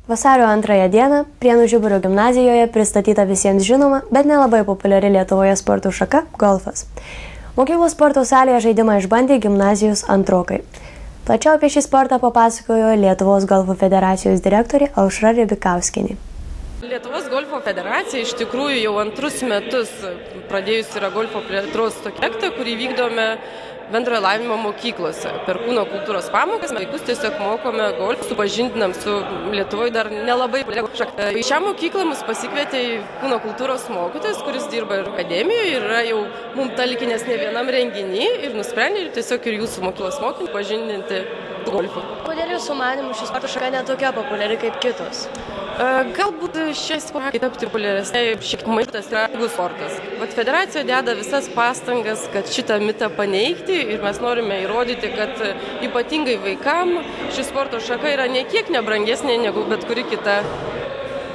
Vasario 2 dieną Prienų Žiburio gimnazijoje pristatyta visiems žinoma, bet nelabai populiari Lietuvoje sporto šaka – golfas. Mokyklos sporto salėje žaidimą išbandė gimnazijos antrokai. Plačiau apie šį sportą papasakojo Lietuvos golfo federacijos direktorė Aušra Ribikauskienė. Lietuvos golfo federacija iš tikrųjų jau antrus metus pradėjus yra golfo plėtros projektą, kurį vykdome bendrojo lavinimo mokyklose. Per kūno kultūros pamokas vaikus tiesiog mokome golfą, supažindinam su Lietuvoje dar nelabai šaka. Į šią mokyklą mus pasikvietė kūno kultūros mokytojas, kuris dirba ir akademijoje, ir yra jau mums talkinės ne vienam renginį ir nusprendė tiesiog ir jūsų mokyklos mokinį pažindinti golfą. Kodėl jūsų manimų šis sporto šaka netokia populiari kaip kitos? Galbūt šiais sportai tapti populiaresnė šiek tiek mažiau yra jėgų sportas. Bet federacija deda visas pastangas, kad šitą mitą paneigti ir mes norime įrodyti, kad ypatingai vaikam ši sporto šaka yra niekiek nebrangesnė negu bet kuri kita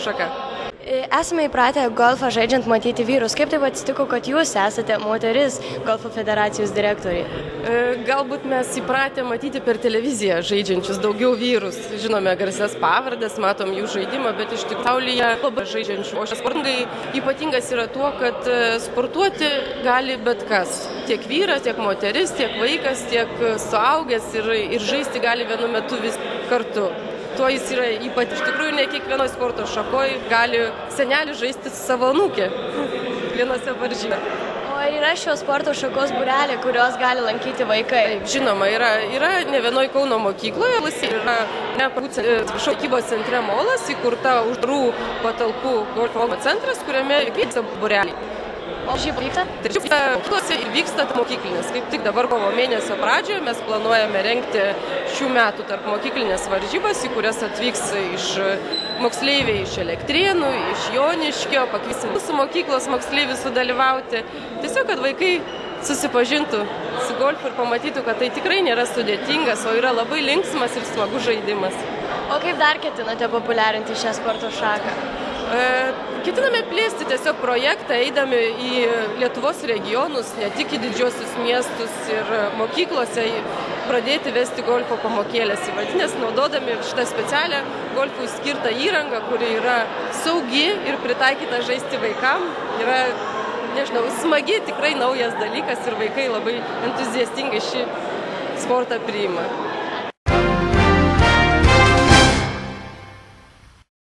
šaka. Esame įpratę golfą žaidžiant matyti vyrus. Kaip taip atsitiko, kad jūs esate moteris golfo federacijos direktorė? Galbūt mes įpratę matyti per televiziją žaidžiančius daugiau vyrus. Žinome garsias pavardės, matom jų žaidimą, bet iš tikrųjų labai žaidžiančių. O šis sportas ypatingas yra tuo, kad sportuoti gali bet kas. Tiek vyras, tiek moteris, tiek vaikas, tiek suaugęs ir žaisti gali vienu metu vis kartu. Tuo jis yra ypač iš tikrųjų ne kiekvienoje sporto šakoje gali senelis žaisti su savo anūke vienose varžybose. O yra šios sporto šakos būreliai, kurios gali lankyti vaikai? Taip, žinoma, yra ne vienoje Kauno mokykloje, yra prekybos centre Molas, įkurta uždarų patalpų golfo centras, kuriame vyksta būreliai. O žyba vyksta? Tačiau mokyklose ir vyksta mokyklinės. Kaip tik dabar kovo mėnesio pradžioje mes planuojame rengti šių metų tarp mokyklinės varžybas, į kurias atvyks moksleiviai iš Elektrėnų, iš Joniškio, pakviesim mūsų mokyklos moksleivių sudalyvauti. Tiesiog, kad vaikai susipažintų su golfu ir pamatytų, kad tai tikrai nėra sudėtingas, o yra labai linksmas ir smagus žaidimas. O kaip dar ketinate populiarinti šią sporto šaką? Ketiname plėsti tiesiog projektą, eidami į Lietuvos regionus, ne tik į didžiosius miestus ir mokyklose, pradėti vesti golfo pamokėlės į vadinės, naudodami šitą specialią golfui skirtą įrangą, kuri yra saugi ir pritaikyta žaisti vaikam. Yra, nežinau, smagi, tikrai naujas dalykas ir vaikai labai entuziastingai šį sportą priima.